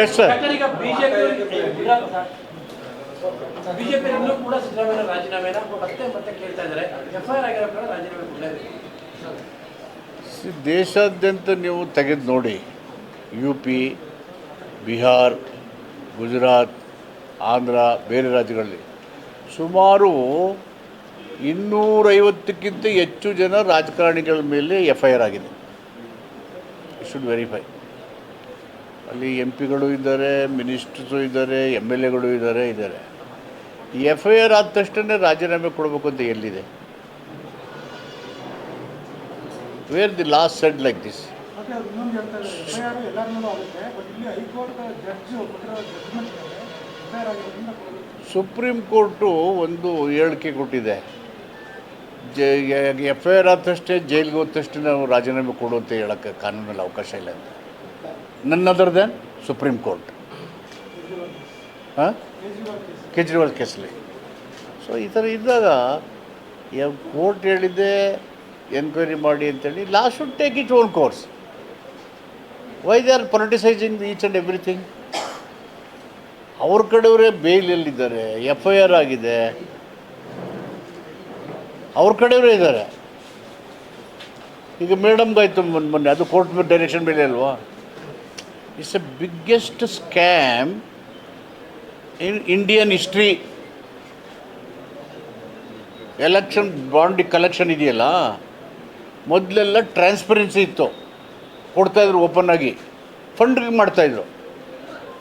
Yes sir. ಈಗ BJP ಕೂಡ ಸಿದ್ದರಾಮಯ್ಯ ರಾಜೀನಾಮೆನ ಮತ್ತೆ ಕೇಳ್ತಾ ಇದ್ದಾರೆ. ಎಫ್ಐಆರ್ ಆಗಿರೋ ಕಾರಣ ರಾಜೀನಾಮೆ ಕೊಡಲೇಬೇಕು. ದೇಶಾದ್ಯಂತ ನೀವು ತೆಗೆದು ನೋಡಿ, ಯು ಪಿ, ಬಿಹಾರ್, ಗುಜರಾತ್, ಆಂಧ್ರ, ಬೇರೆ ರಾಜ್ಯಗಳಲ್ಲಿ ಸುಮಾರು 250ಕ್ಕಿಂತ ಹೆಚ್ಚು ಜನ ರಾಜಕಾರಣಿಗಳ ಮೇಲೆ FIR ಆಗಿದೆ. Should verify. ಅಲ್ಲಿ MP ಗಳು ಇದ್ದಾರೆ, ಮಿನಿಸ್ಟರ್ಸು ಇದ್ದಾರೆ, MLAಗಳು ಇದ್ದಾರೆ. FIR ಆದ ತಕ್ಷಣ ರಾಜೀನಾಮೆ ಕೊಡಬೇಕು ಅಂತ ಎಲ್ಲಿದೆ? Where the last shed like this? Supreme court ಒಂದು ಹೇಳಿಕೆ ಕೊಟ್ಟಿದೆ. FIR ಆದ ತಕ್ಷಣ ಜೈಲಿಗೆ ಹೋದ ತಕ್ಷಣ ನಾವು ರಾಜೀನಾಮೆ ಕೊಡು ಅಂತ ಹೇಳೋಕ್ಕೆ ಕಾನೂನಲ್ಲಿ ಅವಕಾಶ ಇಲ್ಲ ಅಂತ. None other than Supreme Court. Kejriwal ಕೇಸಲ್ಲಿ. ಸೊ ಈ ಥರ ಇದ್ದಾಗ ಕೋರ್ಟ್ ಹೇಳಿದ್ದೆ ಎನ್ಕ್ವೈರಿ ಮಾಡಿ ಅಂತೇಳಿ. Last should take it own course. Why they are politicising each and everything? ಅವ್ರ ಕಡೆಯವರೇ ಬೇಲಲ್ಲಿದ್ದಾರೆ, FIR ಆಗಿದೆ, ಅವ್ರ ಕಡೆಯವರೇ ಇದ್ದಾರೆ. ಈಗ ಮೇಡಮ್ಗಾಯ್ತು ಮೊನ್ನೆ, ಅದು ಕೋರ್ಟ್ ಡೈರೆಕ್ಷನ್ ಮೇಲೆ ಅಲ್ವಾ? It's A biggest scam in Indian history. Election bond collection ಇದೆಯಲ್ಲ, ಮೊದಲೆಲ್ಲ ಟ್ರಾನ್ಸ್ಪರೆನ್ಸಿ ಇತ್ತು, ಕೊಡ್ತಾಯಿದ್ರು ಓಪನ್ ಆಗಿ, ಫಂಡ್ರಿಗೆ ಮಾಡ್ತಾಯಿದ್ರು.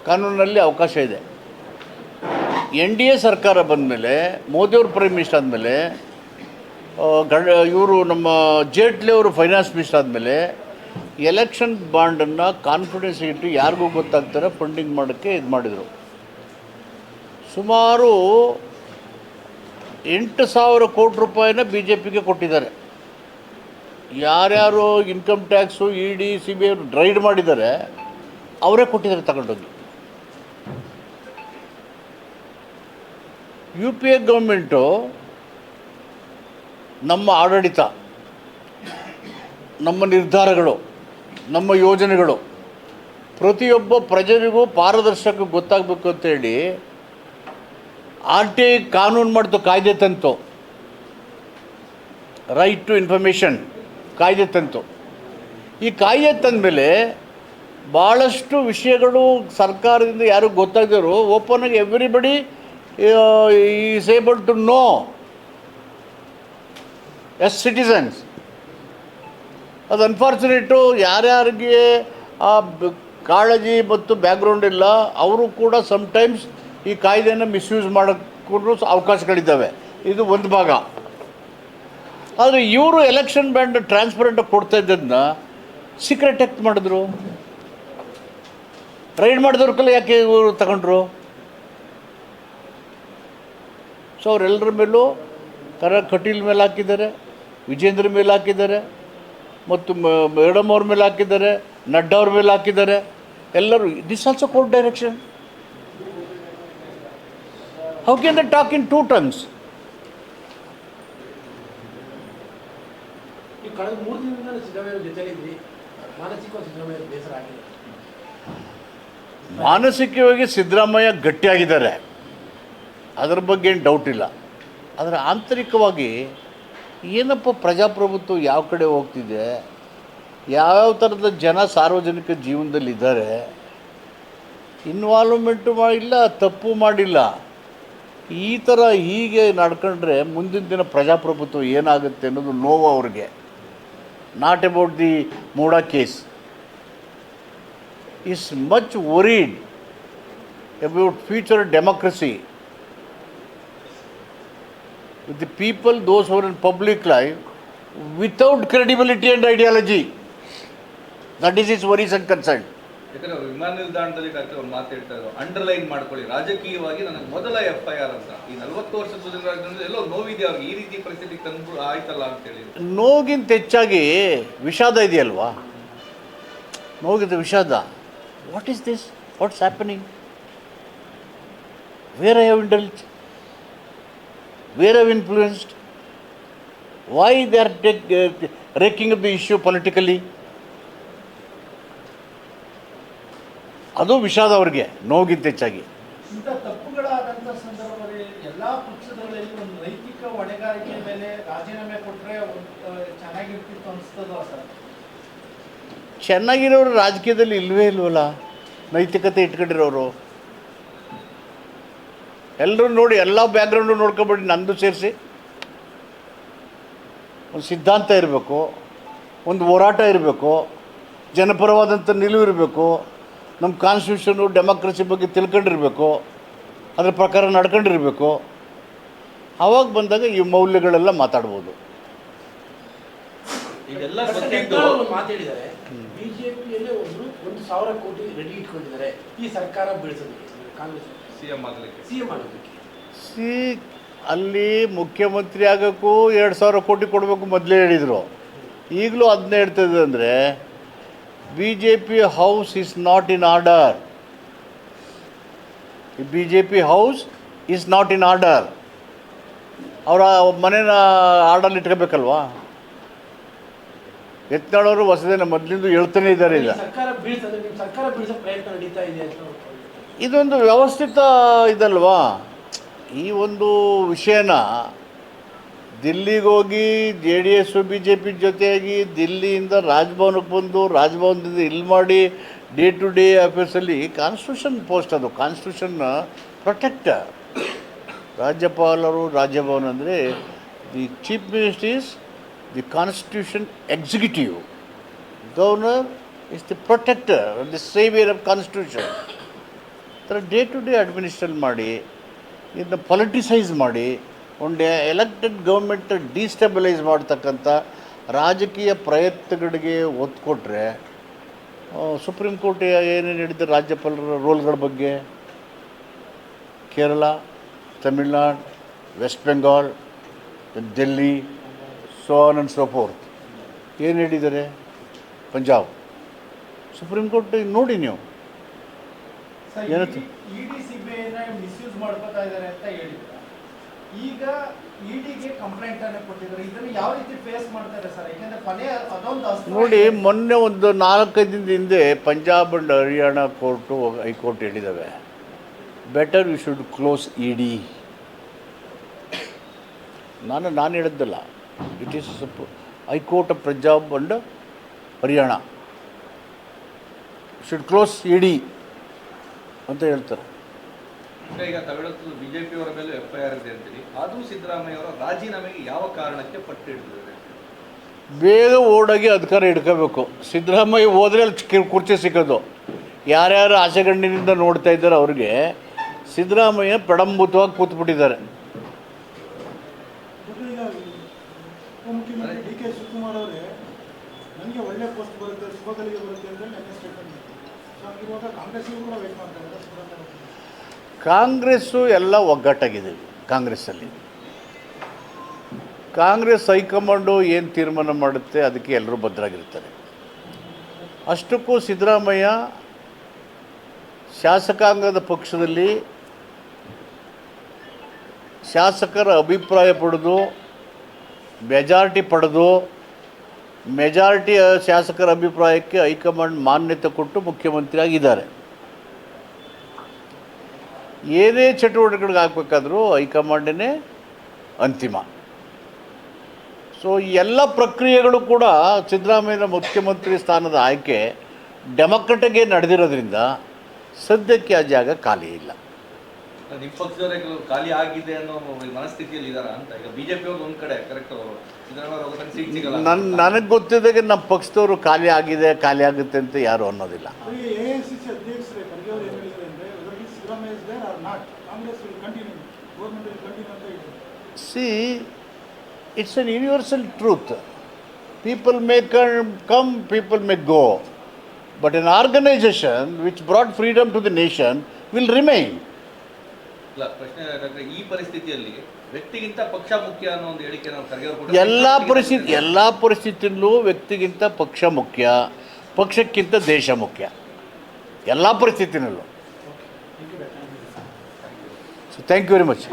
ಕಾನೂನಲ್ಲಿ ಅವಕಾಶ ಇದೆ. NDA ಸರ್ಕಾರ ಬಂದಮೇಲೆ, ಮೋದಿಯವರು ಪ್ರೈಮ್ ಮಿನಿಸ್ಟರ್ ಆದಮೇಲೆ, ಇವರು ನಮ್ಮ ಜೇಟ್ಲಿ ಅವರು ಫೈನಾನ್ಸ್ ಮಿನಿಸ್ಟರ್ ಆದಮೇಲೆ, ಎಲೆಕ್ಷನ್ ಬಾಂಡನ್ನು ಕಾನ್ಫಿಡೆನ್ಸ್ ಇಟ್ಟು ಯಾರಿಗೂ ಗೊತ್ತಾಗ್ತಾರೆ ಫಂಡಿಂಗ್ ಮಾಡೋಕ್ಕೆ ಇದು ಮಾಡಿದರು. ಸುಮಾರು 8,000 ಕೋಟಿ ರೂಪಾಯಿನ BJPಗೆ ಕೊಟ್ಟಿದ್ದಾರೆ. ಯಾರ್ಯಾರು income tax, ED, CBI raid ಮಾಡಿದ್ದಾರೆ, ಅವರೇ ಕೊಟ್ಟಿದ್ದಾರೆ ತಗೊಂಡೋಗಿ. UPA ಗೌರ್ಮೆಂಟು ನಮ್ಮ ಆಡಳಿತ, ನಮ್ಮ ನಿರ್ಧಾರಗಳು, ನಮ್ಮ ಯೋಜನೆಗಳು ಪ್ರತಿಯೊಬ್ಬ ಪ್ರಜೆಗೂ ಪಾರದರ್ಶಕ ಗೊತ್ತಾಗಬೇಕು ಅಂತೇಳಿ RTI ಕಾನೂನು ಮಾಡ್ತು, ಕಾಯ್ದೆ ತಂತು. ರೈಟ್ ಟು ಇನ್ಫಾರ್ಮೇಷನ್ ಕಾಯ್ದೆ ತಂತು. ಈ ಕಾಯ್ದೆ ತಂದ ಮೇಲೆ ಭಾಳಷ್ಟು ವಿಷಯಗಳು ಸರ್ಕಾರದಿಂದ ಯಾರು ಗೊತ್ತಾಗದಿರೋ ಓಪನಾಗಿ everybody is able to know as citizens. ಅದು ಅನ್ಫಾರ್ಚುನೇಟು. ಯಾರ್ಯಾರಿಗೆ ಆ ಕಾಳಜಿ ಮತ್ತು ಬ್ಯಾಕ್ಗ್ರೌಂಡ್ ಇಲ್ಲ, ಅವರು ಕೂಡ ಸಮ್ಟೈಮ್ಸ್ ಈ ಕಾಯ್ದೆಯನ್ನು ಮಿಸ್ಯೂಸ್ ಮಾಡೋಕ್ಕೂ ಅವಕಾಶಗಳಿದ್ದಾವೆ. ಇದು ಒಂದು ಭಾಗ. ಆದರೆ ಇವರು ಎಲೆಕ್ಷನ್ ಬ್ಯಾಂಡ್ ಟ್ರಾನ್ಸ್ಪರೆಂಟಾಗಿ ಕೊಡ್ತಾ ಇದ್ದದನ್ನ ಸೀಕ್ರೆಟ್ ಆ್ಯಕ್ಟ್ ಮಾಡಿದ್ರು. ರೈಡ್ ಮಾಡಿದವ್ರಿಗೆಲ್ಲ ಯಾಕೆ ಇವರು ತಗೊಂಡ್ರು? ಸೊ ಅವರೆಲ್ಲರ ಮೇಲೂ ಕಟೀಲ್ ಮೇಲೆ ಹಾಕಿದ್ದಾರೆ, ವಿಜೇಂದ್ರ ಮೇಲೆ ಹಾಕಿದ್ದಾರೆ, ಮತ್ತು ಮೇಡಮ್ ಅವ್ರ ಮೇಲೆ ಹಾಕಿದ್ದಾರೆ, ನಡ್ಡಾ ಅವ್ರ ಮೇಲೆ ಹಾಕಿದ್ದಾರೆ. ಎಲ್ಲರೂ this also court direction. How can they talk in two tongues? ಈ ಕಳೆದ 3 ದಿನದಿಂದ ಸಿದ್ದರಾಮಯ್ಯ ಜೊತೆಲಿದ್ರಿ, ಮಾನಸಿಕವಾಗಿ ಸಿದ್ದರಾಮಯ್ಯ ಬೇಸರ ಆಗಿದೆ. ಮಾನಸಿಕವಾಗಿ ಸಿದ್ದರಾಮಯ್ಯ ಗಟ್ಟಿಯಾಗಿದ್ದಾರೆ, ಅದರ ಬಗ್ಗೆ ಏನು ಡೌಟ್ ಇಲ್ಲ. ಆದರೆ ಆಂತರಿಕವಾಗಿ ಏನಪ್ಪ ಪ್ರಜಾಪ್ರಭುತ್ವ ಯಾವ ಕಡೆ ಹೋಗ್ತಿದೆ, ಯಾವ್ಯಾವ ಥರದ ಜನ ಸಾರ್ವಜನಿಕ ಜೀವನದಲ್ಲಿದ್ದಾರೆ, ಇನ್ವಾಲ್ವ್ಮೆಂಟು ಮಾಡಿಲ್ಲ, ತಪ್ಪು ಮಾಡಿಲ್ಲ. ಈ ಥರ ಹೀಗೆ ನಡ್ಕೊಂಡ್ರೆ ಮುಂದಿನ ದಿನ ಪ್ರಜಾಪ್ರಭುತ್ವ ಏನಾಗುತ್ತೆ ಅನ್ನೋದು ನೋವು ಅವ್ರಿಗೆ. Not about the MUDA case. Is much varied about future democracy. With the people, those who are in public life, without credibility and ideology. That is his worries and concern. ಯಾಕಂದ್ರೆ ಅವರು ವಿಮಾನ ನಿಲ್ದಾಣದಲ್ಲಿ ಡಾಕ್ಟರ್ ಅವ್ರು ಮಾತಾಡ್ತಾರೆ, ಅಂಡರ್ಲೈನ್ ಮಾಡ್ಕೊಳ್ಳಿ, ರಾಜಕೀಯವಾಗಿ ನನಗೆ ಮೊದಲ FIR ಅಂತ. ಈ 40 ವರ್ಷದ ಸುದೀರ್ಘ ಎಲ್ಲೋ ನೋವಿದೆ ಅವ್ರಿಗೆ, ಈ ರೀತಿ ಪರಿಸ್ಥಿತಿ ತಂದು ಆಯ್ತಲ್ಲ ಅಂತೇಳಿ. ನೋವಿಗಿಂತ ಹೆಚ್ಚಾಗಿ ವಿಷಾದ ಇದೆಯಲ್ವಾ? ನೋವಿಗಿಂತ ವಿಷಾದ. What is this? What's happening? Where I have indulge? Where have influenced? Why they are raking up the issue politically? ಅದು ವಿಷಾದ ಅವ್ರಿಗೆ, ನೋವಿಗಿಂತ ಹೆಚ್ಚಾಗಿ. ಇಂಥ ತಪ್ಪುಗಳಾದಂಥ ಸಂದರ್ಭದಲ್ಲಿ ಎಲ್ಲ ಪಕ್ಷಗಳಲ್ಲಿ ಒಂದು ನೈತಿಕ ಹೊಣೆಗಾರಿಕೆ ಮೇಲೆ ರಾಜೀನಾಮೆ ಕೊಟ್ಟರೆ ಚೆನ್ನಾಗಿರ್ತಿತ್ತು ಅನಿಸ್ತದೋ ಸರ್? ಚೆನ್ನಾಗಿರೋರು ರಾಜಕೀಯದಲ್ಲಿ ಇಲ್ವೇ ಇಲ್ವಲ್ಲ, ನೈತಿಕತೆ ಇಟ್ಕೊಂಡಿರೋರು ಎಲ್ಲರೂ ನೋಡಿ, ಎಲ್ಲ ಬ್ಯಾಕ್ಗ್ರೌಂಡು ನೋಡ್ಕೊಬೇಡಿ, ನಂದು ಸೇರಿಸಿ. ಒಂದು ಸಿದ್ಧಾಂತ ಇರಬೇಕು, ಒಂದು ಹೋರಾಟ ಇರಬೇಕು, ಜನಪರವಾದಂಥ ನಿಲುವು ಇರಬೇಕು, ನಮ್ಮ ಕಾನ್ಸ್ಟಿಟ್ಯೂಷನು ಡೆಮೋಕ್ರಸಿ ಬಗ್ಗೆ ತಿಳ್ಕೊಂಡಿರಬೇಕು, ಅದ್ರ ಪ್ರಕಾರ ನಡ್ಕೊಂಡಿರಬೇಕು. ಆವಾಗ ಬಂದಾಗ ಈ ಮೌಲ್ಯಗಳೆಲ್ಲ ಮಾತಾಡ್ಬೋದು. ಇದೆಲ್ಲ ಮಾತಾಡಿದ್ದಾರೆ. ಬಿಜೆಪಿಯಲ್ಲೇ ಒಬ್ರು 1,000 ಕೋಟಿ ರೆಡಿ ಇಟ್ಕೊಂಡಿದ್ದಾರೆ ಈ ಸರ್ಕಾರ ಬೀಳಿಸೋದಕ್ಕೆ, ಕಾಂಗ್ರೆಸ್ ಸಿಎಂ ಆಗಲಿಕ್ಕೆ. ಅಲ್ಲಿ ಮುಖ್ಯಮಂತ್ರಿ ಆಗೋಕ್ಕೂ 2,000 ಕೋಟಿ ಕೊಡಬೇಕು ಮೊದಲೇ ಹೇಳಿದರು. ಈಗಲೂ ಅದನ್ನೇ ಹೇಳ್ತದೆ. ಅಂದರೆ B J P house is not in order. B J P house is not in order. ಅವರ ಮನೇನ ಆರ್ಡರ್ಲಿ ಇಟ್ಕೋಬೇಕಲ್ವಾ? ಯತ್ನಾಳವರು ಹೊಸದೇನ ಮೊದಲಿಂದ ಹೇಳ್ತಾನೆ ಇದ್ದಾರೆ. ಈಗ ಸರ್ಕಾರ ಬೀಳಿಸೋದು, ನಿಮ್ಮ ಸರ್ಕಾರ ಬೀಳಿಸೋ ಪ್ರಯತ್ನ ನಡೀತಾ ಇದೆ ಅಂತ. ಇದೊಂದು ವ್ಯವಸ್ಥಿತ ಇದಲ್ವಾ? ಈ ಒಂದು ವಿಷಯನ ದಿಲ್ಲಿಗೆ ಹೋಗಿ J D S B J P ಜೊತೆಯಾಗಿ ದಿಲ್ಲಿಯಿಂದ ರಾಜಭವನಕ್ಕೆ ಬಂದು ರಾಜಭವನದಿಂದ ಇಲ್ಲಿ ಮಾಡಿ ಡೇ ಟು ಡೇ ಅಫೇರ್ಸಲ್ಲಿ ಕಾನ್ಸ್ಟಿಟ್ಯೂಷನ್ ಪೋಸ್ಟ್, ಅದು ಕಾನ್ಸ್ಟಿಟ್ಯೂಷನ್ನ ಪ್ರೊಟೆಕ್ಟರ್. ರಾಜ್ಯಪಾಲರು ರಾಜಭವನ ಅಂದರೆ the chief minister is the constitution executive, governor is the protector, the saviour of constitution. ಥರ ಡೇ ಟು ಡೇ ಅಡ್ಮಿನಿಸ್ಟ್ರೇಟ್ ಮಾಡಿ ಇದನ್ನ ಪೊಲಿಟಿಸೈಸ್ ಮಾಡಿ ಒಂದು ಎಲೆಕ್ಟೆಡ್ ಗೌರ್ಮೆಂಟ್ ಡಿಸ್ಟೆಬಿಲೈಸ್ ಮಾಡ್ತಕ್ಕಂಥ ರಾಜಕೀಯ ಪ್ರಯತ್ನಗಳಿಗೆ ಒತ್ತು ಕೊಟ್ಟರೆ ಸುಪ್ರೀಂ ಕೋರ್ಟ್ ಏನೇನು ಹೇಳಿದ್ದಾರೆ ರಾಜ್ಯಪಾಲರ ರೋಲ್ಗಳ ಬಗ್ಗೆ, Kerala, Tamil Nadu, West Bengal, Delhi, so on and so forth ಏನು ಹೇಳಿದ್ದಾರೆ, ಪಂಜಾಬ್ ಸುಪ್ರೀಂ ಕೋರ್ಟ್ ನೋಡಿ ನೀವು ಏನಂತ. ಇಡಿ ಸಿಬಿಐನ ಮಿಸ್ಯೂಸ್ ಮಾಡ್ಕೋತಾ ಇದ್ದಾರೆ ಅಂತ ಹೇಳಿದ್ರು. ಈಗ ಇಡಿಗೆ ಕಂಪ್ಲೇಂಟ್ ಅನ್ನು ಕೊಟ್ಟಿದ್ದಾರೆ. ಇದನ್ನು ಯಾವ ರೀತಿ ಫೇಸ್ ಮಾಡ್ತಾರೆ ಸರ್? ಯಾಕಂದ್ರೆ ಕೊನೆ ಅದೊಂದು ನೋಡಿ, ಮೊನ್ನೆ ಒಂದು 4-5 ದಿನದ ಹಿಂದೆ Punjab and Haryana court high court ಹೇಳಿದ್ದಾವೆ, better you should close ED. ನಾನು ಹೇಳಿದ್ದಲ್ಲ, it is high court of Punjab and Haryana should close ED ಅಂತ ಹೇಳ್ತಾರೆ. ಈಗ ತಮಿಳುನಾಡು ಬಿಜೆಪಿಯವರ ಮೇಲೆ FIR ಇದೆ ಅಂತೇಳಿ, ಅದು ಸಿದ್ದರಾಮಯ್ಯ ಅವರ ರಾಜೀನಾಮೆಗೆ ಯಾವ ಕಾರಣಕ್ಕೆ ಪಟ್ಟು ಹಿಡಿದಿದೆ? ಬೇಗ ಓಡೋಗಿ ಅಧಿಕಾರ ಹಿಡ್ಕೋಬೇಕು. ಸಿದ್ದರಾಮಯ್ಯ ಹೋದರೆ ಅಲ್ಲಿ ಕುರ್ಚಿ ಸಿಕ್ಕೋದು. ಯಾರ್ಯಾರು ಆಸೆಗಣ್ಣಿನಿಂದ ನೋಡ್ತಾ ಇದ್ದಾರೆ ಅವ್ರಿಗೆ ಸಿದ್ದರಾಮಯ್ಯ ಪ್ರಡಂಬುತವಾಗಿ ಕೂತ್ಬಿಟ್ಟಿದ್ದಾರೆ. ಉಪಮುಖ್ಯಮಂತ್ರಿ ಡಿ ಕೆ ಶಿವಕುಮಾರ್ ಅವರೇ ನನಗೆ ಒಳ್ಳೆ ಪೋಸ್ಟ್ ಬರುತ್ತೆ, ಶುಭಗಳಿಗೆ ಬರುತ್ತೆ ಅಂತ ನನ್ನ ಸ್ಟೇಟ್ಮೆಂಟ್. ಇವಾಗ ಕಾಂಗ್ರೆಸ್ಗೂ ಕೂಡ ವೇಟ್ ಮಾಡ್ತಾರೆ. ಕಾಂಗ್ರೆಸ್ಸು ಎಲ್ಲ ಒಗ್ಗಟ್ಟಾಗಿದ್ದೀವಿ. ಕಾಂಗ್ರೆಸ್ಸಲ್ಲಿ ಕಾಂಗ್ರೆಸ್ ಹೈಕಮಾಂಡು ಏನು ತೀರ್ಮಾನ ಮಾಡುತ್ತೆ ಅದಕ್ಕೆ ಎಲ್ಲರೂ ಬದ್ಧರಾಗಿರ್ತಾರೆ. ಅಷ್ಟಕ್ಕೂ ಸಿದ್ದರಾಮಯ್ಯ ಶಾಸಕಾಂಗದ ಪಕ್ಷದಲ್ಲಿ ಶಾಸಕರ ಅಭಿಪ್ರಾಯ ಪಡೆದು ಮೆಜಾರಿಟಿ ಶಾಸಕರ ಅಭಿಪ್ರಾಯಕ್ಕೆ ಹೈಕಮಾಂಡ್ ಮಾನ್ಯತೆ ಕೊಟ್ಟು ಮುಖ್ಯಮಂತ್ರಿ ಆಗಿದ್ದಾರೆ. ಏನೇ ಚಟುವಟಿಕೆಗಳಿಗೆ ಹಾಕಬೇಕಾದ್ರೂ ಹೈಕಮಾಂಡೇ ಅಂತಿಮ. ಸೊ ಈ ಎಲ್ಲ ಪ್ರಕ್ರಿಯೆಗಳು ಕೂಡ ಸಿದ್ದರಾಮಯ್ಯನ ಮುಖ್ಯಮಂತ್ರಿ ಸ್ಥಾನದ ಆಯ್ಕೆ ಡೆಮೊಕ್ರೆಟಿಗೆ ನಡೆದಿರೋದ್ರಿಂದ ಸದ್ಯಕ್ಕೆ ಆ ಜಾಗ ಖಾಲಿ ಇಲ್ಲ. ನಿಮ್ಮ ಪಕ್ಷದವರೇ ಖಾಲಿ ಆಗಿದೆ ಅನ್ನೋ ಮನಸ್ಥಿತಿಯಲ್ಲಿ ಇದ್ದಾರಾ ಅಂತ? ಈಗ ಬಿಜೆಪಿ ಅವ್ರು ಒಂದು ಕಡೆ ಕರೆಕ್ಟ್, ಅವರು ಸಿದ್ದರಾಮಯ್ಯ ಸೀಟ್ ಸಿಗಲ್ಲ. ನನಗೆ ಗೊತ್ತಿದ್ದಾಗೆ ನಮ್ಮ ಪಕ್ಷದವರು ಖಾಲಿ ಆಗುತ್ತೆ ಅಂತ ಯಾರು ಅನ್ನೋದಿಲ್ಲ. AICC ಅಧ್ಯಕ್ಷರೇ ಖರ್ಗೆ ಅವರು ಏನು ಹೇಳಿದ್ದಾರೆ ಅಂದರೆ Siddaramaiah is there or not, Congress will continue, government will continue ಅಂತ ಹೇಳಿದ್ದಾರೆ. See, it's an universal truth. People may come, people may go, but an organization which brought freedom to the nation will remain. ಇಲ್ಲ, ಪ್ರಶ್ನೆ ಯಾಕಂದ್ರೆ ಈ ಪರಿಸ್ಥಿತಿಯಲ್ಲಿ ವ್ಯಕ್ತಿಗಿಂತ ಪಕ್ಷ ಮುಖ್ಯ ಅನ್ನೋ ಒಂದು ಹೇಳಿಕೆ ನಾವು ಖರ್ಗೆ ಅವರು ಎಲ್ಲ ಪರಿಸ್ಥಿತಿಯಲ್ಲೂ ವ್ಯಕ್ತಿಗಿಂತ ಪಕ್ಷ ಮುಖ್ಯ, ಪಕ್ಷಕ್ಕಿಂತ ದೇಶ ಮುಖ್ಯ, ಎಲ್ಲ ಪರಿಸ್ಥಿತಿನಲ್ಲೂ. So thank you very much.